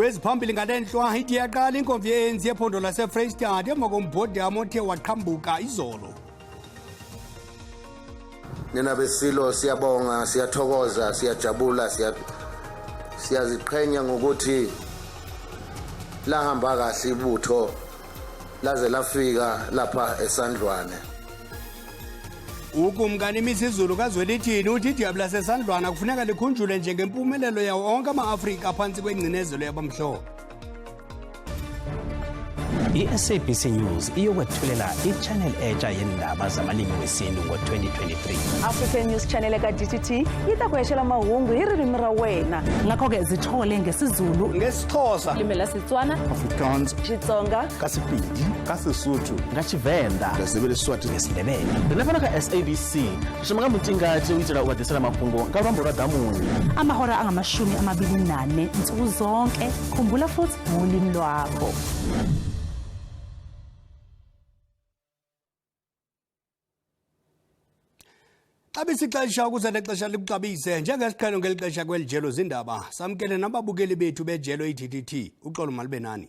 kweziphambili ngalenhlwa ithi yaqala inkomfa ye-ANC yephondo lase-Freystata emva kombhodamo othe waqhambuka izolo. Nina besilo siyabonga, siyathokoza, siyajabula, siyaziqhenya ngokuthi lahamba kahle ibutho laze lafika lapha eSandlwane. Ukumkani imisiZulu kaZwelithini uthi idiyabu laseSandlwana kufuneka likhunjulwe njengempumelelo yawo onke ama-Afrika phansi kwengcinezelo yabamhlophe. I-SABC News iyokwethulela i-channel entsha yendaba zabalimi wesintu ngo-2023. African News Channel ka-DTT itakweshela mahungu hi ririmi ra wena. Ngakho-ke zithole ngesiZulu, ngesiXhosa, limi la Setswana, Afrikaans, Xitsonga, kaSepedi, kaSesotho, ngaTshivenda, ngesiBeleswati, ngesiNdebele. Rilefana ka SABC shimanga mutingati uitela ukwadisela mafungo ngalwambo lwa damuni. amahora angamashumi 24 nsuku zonke. Khumbula futhi ngolimi lwakho. Abisixesha ukuze lexesha likuxabise njengesiqhelo ngelixesha kwelijelo zindaba samkele nababukeli bethu bejelo iDTT uxolo malibe nani.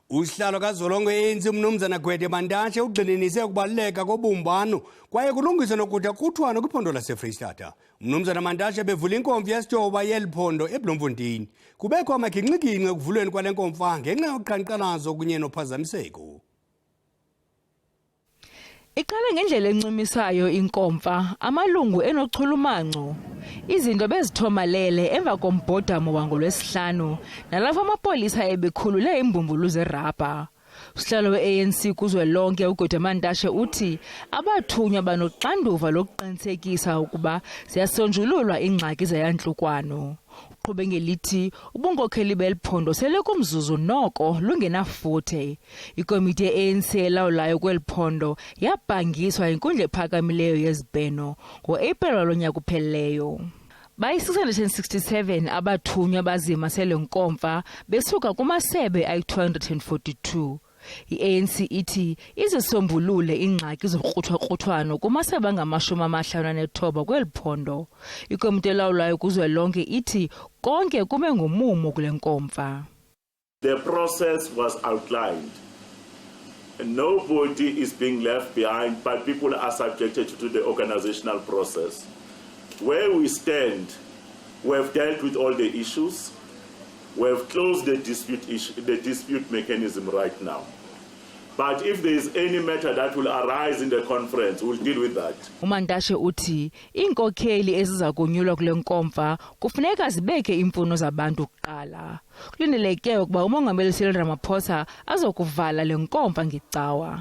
Usihlalo kazolonke ANC umnumzana Gwede Mantashe ugxininise ukubaluleka kobumbano kwaye kulungiswe nokutha kuthwana kwiphondo laseFreystata. Umnumzana Mantashe bevula inkomfa yesithoba yeliphondo eBloemfontein. Kubekho amaginxiginxe ekuvulweni kwale nkomfa ngenxa yoqhankqalazo kunye nophazamiseko. Iqale ngendlela encimisayo inkomfa, amalungu enochulumanco. Izinto bezithomalele emva kombhodamo wangolwesihlanu nalapho amapolisa ebekhulule imbumbulu zerabha. Usihlalo we-ANC kuzwelonke uGwede Mantashe uthi abathunywa banoxanduva lokuqinisekisa ukuba ziyasonjululwa ingxaki zeyantlukwano. Uqhube ngelithi ubunkokheli beliphondo sele kumzuzu noko lungenafuthe. Ikomiti ye-ANC elawulayo kweliphondo yabhangiswa inkundla ephakamileyo yezibheno ngo-April walonyaka uphelileyo. Bayi-667 abathunywa bazima sele nkomfa besuka kumasebe ayi-242. I-ANC ithi izisombulule ingxaki zokruthwa-kruthwano kumasebe angama-59 kweliphondo. Ikomiti elawulayo kuzwelonke ithi konke kume ngomumo kule nkomfa. The process was outlined. Nobody is being left behind, but people are subjected to the organizational process. Where we stand, we have dealt with all the issues. We have closed the dispute mechanism right now. But if there is any matter that will arise in the conference, we'll deal with that. Umantashe uthi inkokheli eziza kunyulwa kule nkomfa kufuneka zibeke imfuno zabantu kuqala. Kulindeleke ukuba umongameli Cyril Ramaphosa azokuvala le nkomfa ngecawa.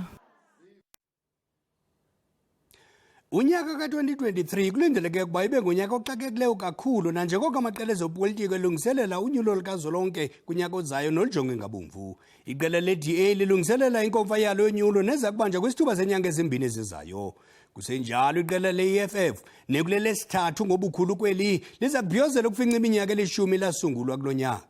Unyaka ka-2023 kulindeleke ukuba ibe ngunyaka oxakekileyo kakhulu nanjengoko amaqela ezopolitiko elungiselela unyulo likazolonke kunyaka ozayo nolujonge ngabomvu. Iqela le-DA lilungiselela inkomfa yalo yonyulo neza kubanjwa kwisithuba senyanga ezimbini ezizayo. Kusenjalo iqela le-EFF nekulele sithathu ngobukhulu kweli liza kubhiyozela ukufinca iminyaka elishumi lasungulwa kulo nyaka.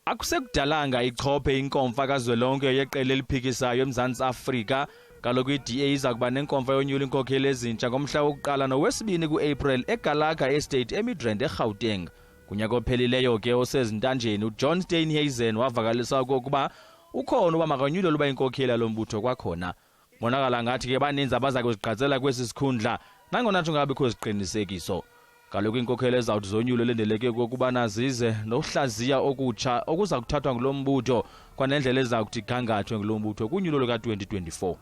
Akusekudalanga ichophe inkomfa kazwelonke yeqela eliphikisayo eMzantsi Afrika. Kaloku i-DA iza kuba nenkomfa yonyula inkokheli ezintsha ngomhla wokuqala nowesibini ku-April eGalaga Estate eMidrand eGauteng. Kunyaka ophelileyo ke osezintanjeni uJohn Steenhuisen wavakalisa okokuba ukhona uba makanyulo luba inkokheli yalombutho kwakhona. Bonakala ngathi ke baninzi abaza kuzigqatsela kwesi sikhundla nangona nje ngabikho ziqinisekiso. Kaloku inkokheli ezawuthi zonyulo lendeleke kokuba nazize nohlaziya okutsha okuza kuthathwa ngulo mbutho kwanendlela eza kuthi gangathwe ngulo mbutho kunyulo luka-2024.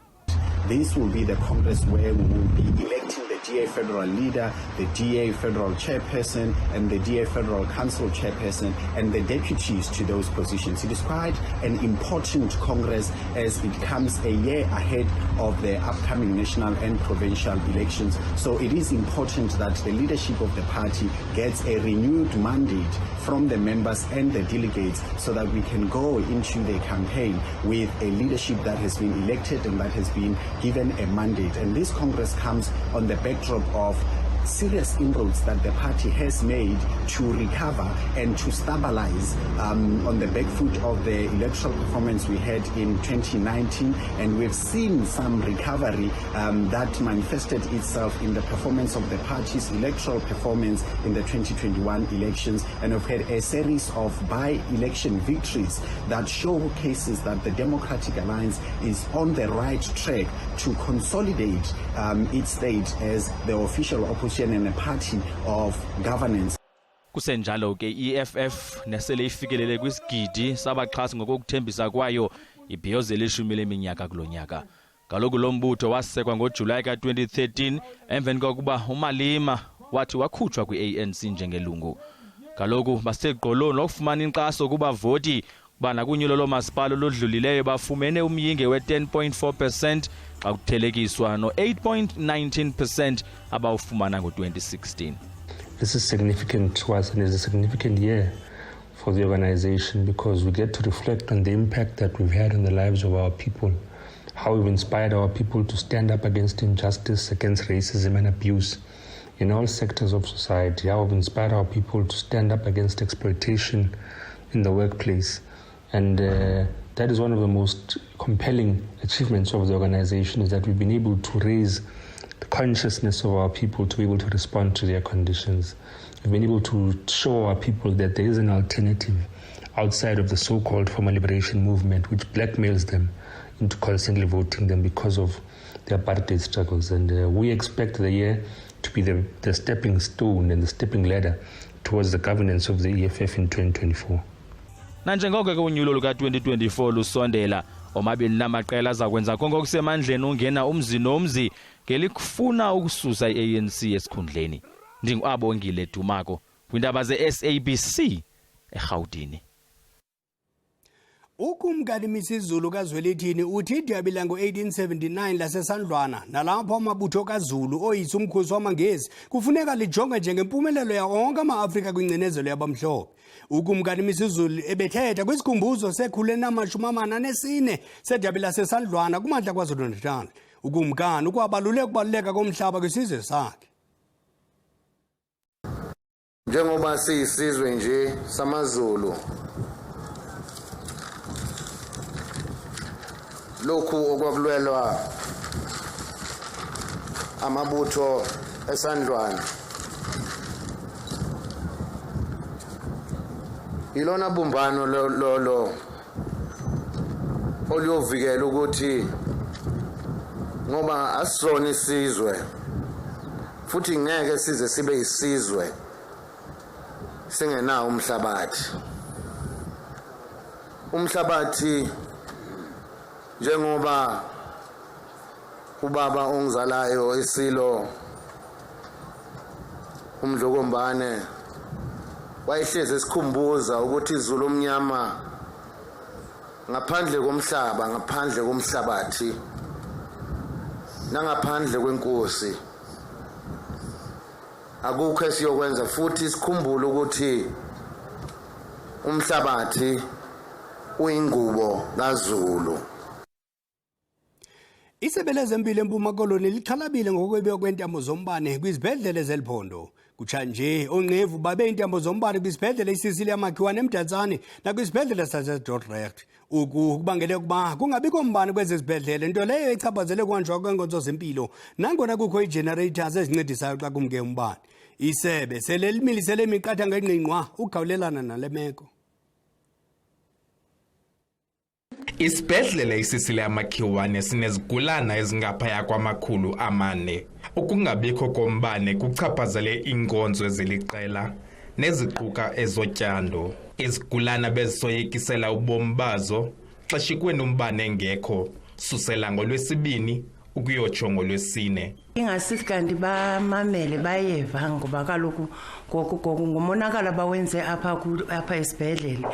This will be the Congress where we will be electing the DA Federal Leader, the DA Federal Chairperson, and the DA Federal Council Chairperson, and the deputies to those positions. It is quite an important Congress as it comes a year ahead of the upcoming national and provincial elections. So it is important that the leadership of the party gets a renewed mandate from the members and the delegates so that we can go into the campaign with a leadership that has been elected and that has been given a mandate. And this Congress comes on the backdrop of serious inroads that the party has made to recover and to stabilize on the back foot of the electoral performance we had in 2019, and we've seen some recovery that manifested itself in the performance of the party's electoral performance in the 2021 elections, and we've had a series of by-election victories that showcases that the Democratic Alliance is on the right track to consolidate its state as the official opposition and a party of governance. Kusenjalo ke EFF nesele ifikelele kwisigidi sabaxhasi ngokuthembisa kwayo ibhiyozela 10 leminyaka kulonyaka. Kaloku lo mbutho wasekwa ngoJulayi ka2013 emveni kokuba uMalima wathi wakhutshwa kwi-ANC njengelungu. Kaloku baseqoloni lokufumana inkxaso kubavoti bana kunyulo lomasipala oludlulileyo bafumene umyinge we-10.4% xa kuthelekiswa no-8.19% abawufumana ngo-2016. This is significant to us, and it's a significant year for the organization because we get to reflect on the impact that we've had on the lives of our people, how we've inspired our people to stand up against injustice, against racism and abuse in all sectors of society, how we've inspired our people to stand up against exploitation in the workplace. And that is one of the most compelling achievements of the organization, is that we've been able to raise the consciousness of our people to be able to respond to their conditions. We've been able to show our people that there is an alternative outside of the so-called formal liberation movement, which blackmails them into constantly voting them because of their apartheid struggles. And we expect the year to be the stepping stone and the stepping ladder towards the governance of the EFF in 2024. Nanjengoko ke unyulo luka-2024 lusondela, omabili namaqela azakwenza konke okusemandleni ungena umzi nomzi ngelikufuna ukususa i-ANC esikhundleni. Ndingu-Abongile Dumako kwindaba ze-SABC eGauteng. Ukumkani Misizulu kaZwelithini uthi idabila ngo-1879 lasesandlwana nalapho amabutho kaZulu oyisa umkhosi wamangezi kufuneka lijonge njengempumelelo ya onke ama-Afrika kwingcinezelo yabamhlophe. Ukumkani Misizulu ebethetha kwisikhumbuzo sekhulu lenama-44 sedabila lasesandlwana kumantla KwaZulu-Natal. Ukumkani ukwabaluleka komhlaba kwisizwe sakhe. Njengoba siyisizwe nje samaZulu, lokhu okwakulwelwa amabutho esandlwana ilona bumbano lolo oluyovikela ukuthi ngoba asizona isizwe futhi ngeke size sibe isizwe singenawo umhlabathi njengoba ubaba ongizalayo isilo uMdlokombane wayehleze esikhumbuza ukuthi izulu omnyama ngaphandle komhlaba, ngaphandle komhlabathi nangaphandle kwenkosi akukho esiyokwenza, futhi sikhumbule ukuthi umhlabathi uyingubo kaZulu. Isebe lezempilo eMpuma Koloni lixhalabile ngokwebiwa kwentambo zombane kwizibhedlele zeliphondo. Kutshanje onqevu babe intambo zombane kwisibhedlele isisile yamakhiwane eMdantsane nakwisibhedlele saseDordrecht. Kubangele ukuba kungabikho mbane kwezi zibhedlele, nto leyo echaphazele kwanjwa kweenkonzo zempilo nangona kukho ii-generators ezincedisayo xa kumke umbane. Isebe sele limilisele imiqathango engqingqwa ukugawulelana nale meko. Isibhedlele isisile yamakhiwane sinezigulana ezingaphaya kwama400. Ukungabikho kombane kuchaphazele iinkonzo eziliqela neziquka ezotyando. Izigulana bezisoyikisela ubomi bazo xeshikweni umbane engekho susela ngolwesibini ukuyotsho ngolwesine. Ingasithi kanti bamamele bayeva ngoba kaloku ngomonakalo bawenze apha esibhedlele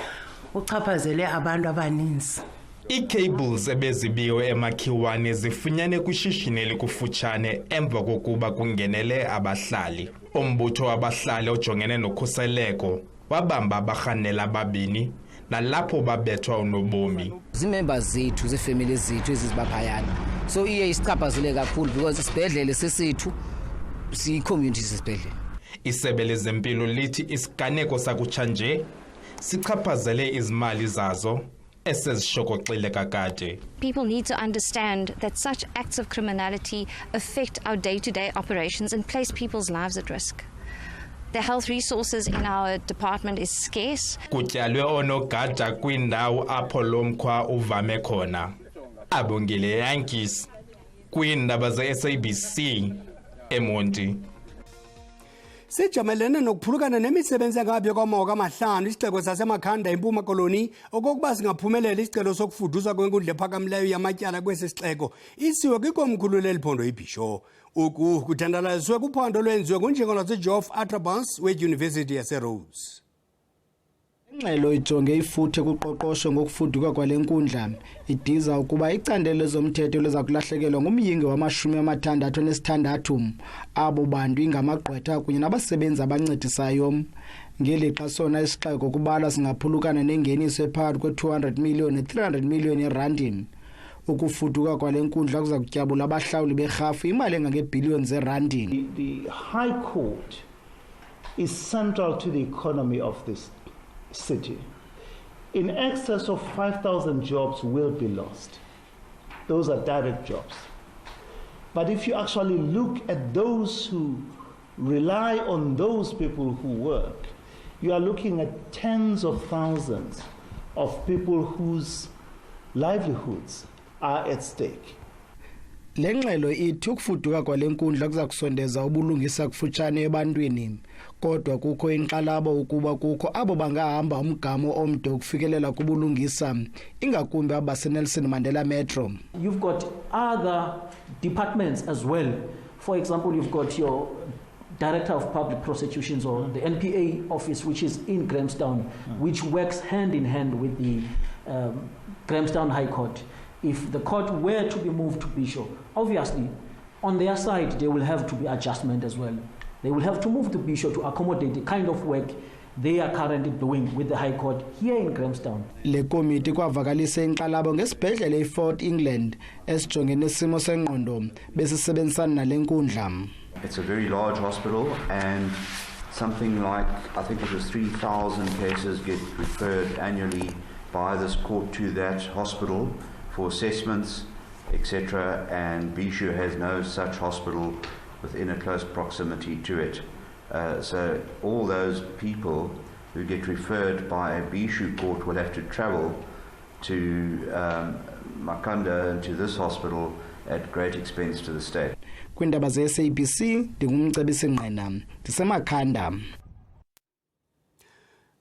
uchaphazele abantu abaninzi. Ii-cables ebezibiwe emakhiwane zifunyane kwishishini elikufutshane emva kokuba kungenele abahlali. Umbutho wabahlali ojongene nokhuseleko wabamba abarhanela ababini nalapho babethwa unobomi. Zimembers zethu zefamily zethu ezizibaphayana, so iye isichaphazele kakhulu because isibhedlele sesithu si-community sesibhedlela. Isebe lezempilo lithi isiganeko sakutshanje sichaphazele izimali zazo esezishokoxile kakade. People need to understand that such acts of criminality affect our day-to-day operations and place people's lives at risk. The health resources in our department is scarce. Kutyalwe onogada kwindawo apho lo mkhwa uvame khona. Abongile Yankees kwiindaba ze-SABC eMonti. Sijamelene nokuphulukana nemisebenzi engaphi kwamawaka amahlanu isixeko sasemakhanda eMpuma Koloni okokuba singaphumelela isicelo sokufuduswa kwenkundla ephakamileyo yamatyala kwesi sixeko isiwe kwikomkhulu leliphondo iBhisho. Oku kuthandalaziswe kuphando lwenziwe kunjingo lwaseGeoff Artrabas weDyunivesithi yaseRhodes. Ingxelo ijonge ifuthe kuqoqosho ngokufuduka kwale nkundla idiza ukuba icandelo lezomthetho leza kulahlekelwa ngumyinge wama-66 abo bantu ingamagqwetha kunye nabasebenzi abancedisayo. Ngelixa sona isixeko kubala singaphulukana nengeniso ephakathi kwe-200 million ne-300 million yerandi. Ukufuduka kwale nkundla kuza kutyabula abahlawuli berhafu imali engangeebhiliyoni zerandi. The High Court is central to the economy of this city. In excess of 5,000 jobs will be lost. Those are direct jobs. But if you actually look at those who rely on those people who work, you are looking at tens of thousands of people whose livelihoods are at stake. Le ngxelo ithi ukufuduka kwale nkundla kuza kusondeza ubulungisa kufutshane ebantwini kodwa kukho inqalabo ukuba kukho abo bangahamba umgamo omde ukufikelela kubulungisa ingakumbi abaseNelson Mandela Metro. You've got other departments as well. For example, you've got your Director of Public Prosecutions or the NPA office, which is in Grahamstown, which works hand in hand with the Grahamstown High Court. If the court were to be moved to Bishop, obviously, on their side, there will have to be adjustment as well. They will have to move to Bishop to accommodate the kind of work they are currently doing with the High Court here in Grahamstown. Le komiti kwavakalise inqalabo ngesibhedlele eFort England esijongene nesimo sengqondo besisebenzisana nale nkundla. It's a very large hospital and something like, I think it was 3,000 cases get referred annually by this court to that hospital for assessments, etc. And Bishu has no such hospital within a close proximity to it. So all those people who get referred by a Bishu court will have to travel to Makanda and to this hospital at great expense to the state. Kwindaba ze-SABC ndingumcebisi Nqena ndisemakhanda.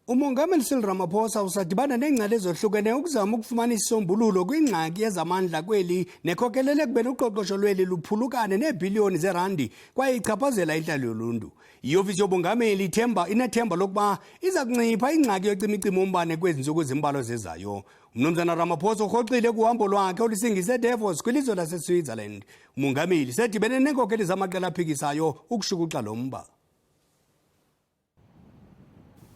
Umongameli Cyril Ramaphosa usadibana neengcali ezohlukene ukuzama ukufumana isisombululo kwingxaki yezamandla kweli nekhokelele ekubeni uqoqosho lweli luphulukane neebhiliyoni zerandi kwaye ichaphazela intlalo yoluntu. Iofisi yobongameli inethemba lokuba iza kuncipha ingxaki yocimicimi umbane kwezi ntsuku zimbalo zezayo. Umnumzana Ramaphosa urhoxile kuhambo lwakhe olusingise eDavos kwilizwe laseSwitzerland. Umongameli sedibene neenkokeli zamaqela aphikisayo ukushukuxa lo mba.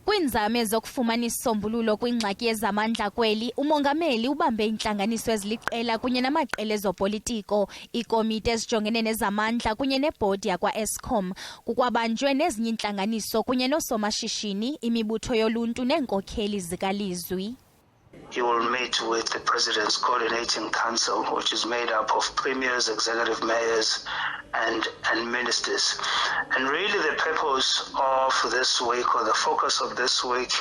Kwinzame zokufumana isisombululo kwingxaki yezamandla kweli, umongameli ubambe intlanganiso eziliqela kunye namaqela ezopolitiko, ikomiti ezijongene nezamandla kunye nebhodi yakwa-Eskom, kukwabanjwe nezinye intlanganiso kunye noosomashishini, imibutho yoluntu neenkokheli zikalizwi. He will meet with the President's Coordinating Council, which is made up of premiers, executive mayors, and ministers. And really the purpose of this week, or the focus of this week,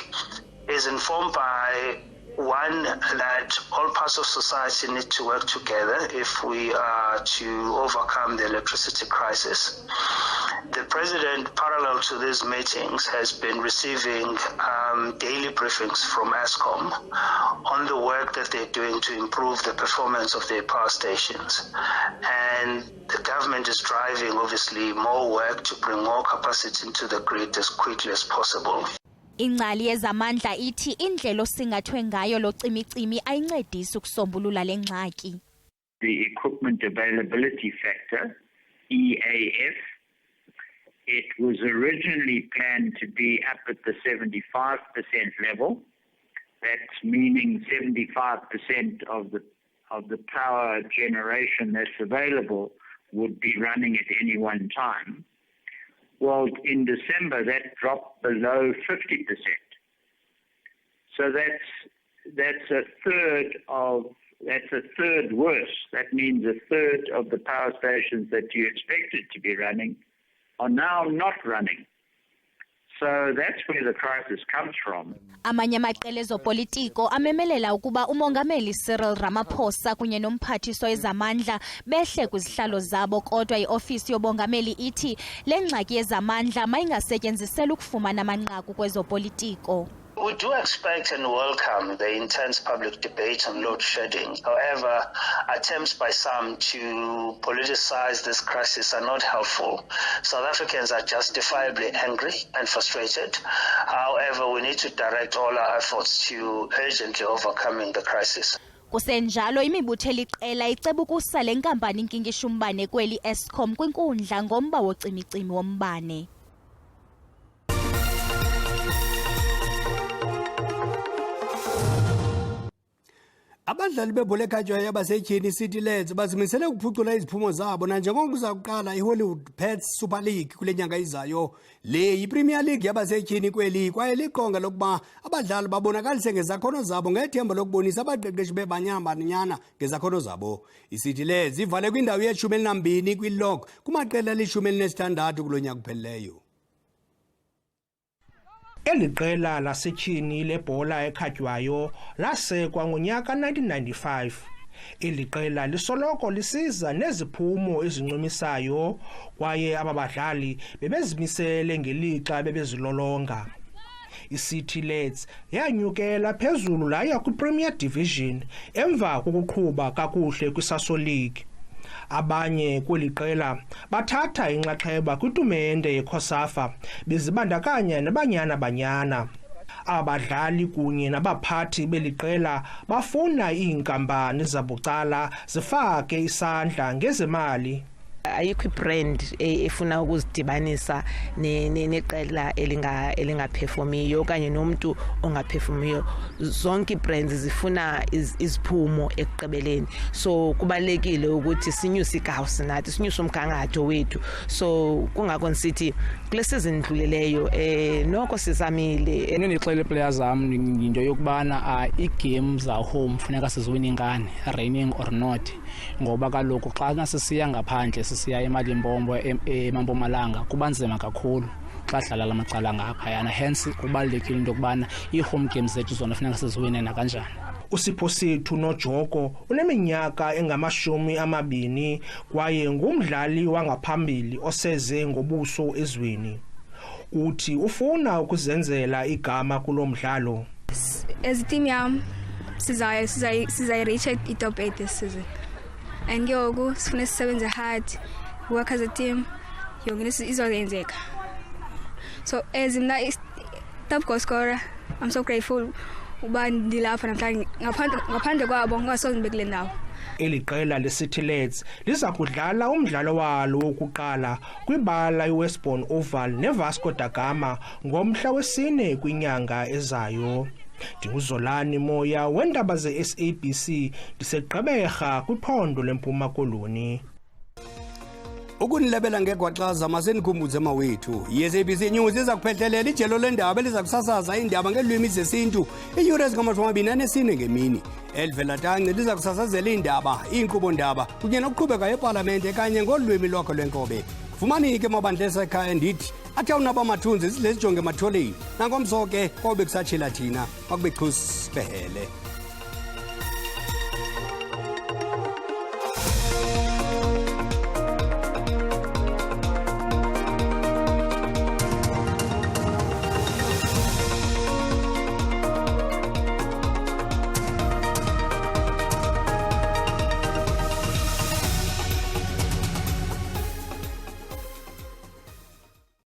is informed by one, that all parts of society need to work together if we are to overcome the electricity crisis. The President, parallel to these meetings, has been receiving daily briefings from Eskom on the work that they're doing to improve the performance of their power stations. And the government is driving, obviously, more work to bring more capacity into the grid as quickly as possible. Ingcali yezamandla ithi indlela osingathwe ngayo lo cimicimi ayincedisi ukusombulula le ngxaki. The equipment availability factor, EAF, it was originally planned to be up at the 75% level. That's meaning 75% of the power generation that's available would be running at any one time. Well, in December, that dropped below 50%. So that's a third worse. That means a third of the power stations that you expected to be running are now not running. So that's where the crisis comes from. Amanye amaqela ezopolitiko amemelela ukuba umongameli Cyril Ramaphosa kunye nomphathiswa wezamandla behle kwizihlalo zabo, kodwa iofisi yobongameli ithi le ngxaki yezamandla mayingasetyenzisela ukufumana amanqaku kwezopolitiko. We do expect and welcome the intense public debate on load shedding. However, attempts by some to politicize this crisis are not helpful. South Africans are justifiably angry and frustrated. However, we need to direct all our efforts to urgently overcoming the crisis. Kusenjalo imibutho eliqela iceba ukusa le nkampani inkingisha umbane kweli Eskom kwinkundla ngomba wocimicimi wombane. Abadlali bebhola ekhatywayo abasetyhini City Lads bazimisele ukuphucula iziphumo zabo nanjengoko kuza kuqala iHollywood Pets Super League kule nyanga izayo. Le yiPremier League yabasetyhini kweli kwaye liqonga lokuba abadlali babonakalise ngezakhono zabo ngethemba lokubonisa abaqeqeshi bebanyabanyana ngezakhono zabo. iCity Lads ivale kwindawo ye-12 kwilog kumaqela ali-16 kulo nyaka kuphelileyo. Eli qela lasetyhini lebhola ekhatywayo lasekwa ngonyaka 1995. Eli qela lisoloko lisiza neziphumo ezincumisayo kwaye ababadlali bebezimisele ngelixa bebezilolonga. iCity Lads yanyukela phezulu laya kwiPremier Division emva kokuqhuba kakuhle kwiSaso League. Abanye kweli qela bathatha inxaxheba kwitumente yeCOSAFA bezibandakanya nabanyana. Abadlali kunye nabaphathi beliqela bafuna iinkampani zabucala zifake isandla ngezemali. Ayikho ibrand efuna ukuzidibanisa neqela elingaperformiyo okanye nomuntu ongaperformiyo. Zonke ibrands zifuna iziphumo ekugqibeleni, so kubalekile ukuthi sinyuse igawusi nathi sinyuse umgangatho wethu. So kungakho nisithi kule season idlulileyo noko sizamile. Ndixele players zam into yokubana igame za home funeka siziwiningane, raining or not, ngoba kaloku xa nasisiya ngaphandle sisiya eMalimpompo eMampumalanga kuba nzima kakhulu xa dlala lamacala ngaphayana. Hence kubalulekile into yokubana ii-home games zethu zona funeka siziwine nakanjani. Usipho sethu noJoko uneminyaka engama-20 kwaye ngumdlali wangaphambili oseze ngobuso ezweni. Uthi ufuna ukuzenzela igama kulo mdlalo. As a team yam sizayireach i-top 8 this season. And ngoku sifuna sisebenze hard, work as a team, yonke izolenzeka. So as mina top goal scorer, I'm so grateful uba ndilapha namhlanje ngaphandle kwabo ngingasoze ndibe kule ndawo. Eli qela leCity Lads liza kudlala umdlalo walo wokuqala kwibala iWestbourne Oval neVasco da Gama ngomhla wesine kwinyanga ezayo. Ndinguzolani Moya weendaba ze-SABC ndiseGqeberha kwiphondo leMpuma Koloni. Ukunilebela ngegwaxaza masenikhumbuze mawethu. iSABC News iza kuphehlelela ijelo lendaba eliza kusasaza indaba ngelwimi zesintu iiyure ezingama-24 ngemini. Elvela Tanci liza kusasazela iindaba, iinkqubo-ndaba kunye nokuqhubeka epalamente kanye ngolwimi lwakho lwenkobe. Kufumanike amabandla asekhaya ndithi athi awunaba amathunzi sidle sijonge ematholeni. Nangomso ke kobe kusatshila thina makube qhusi behele.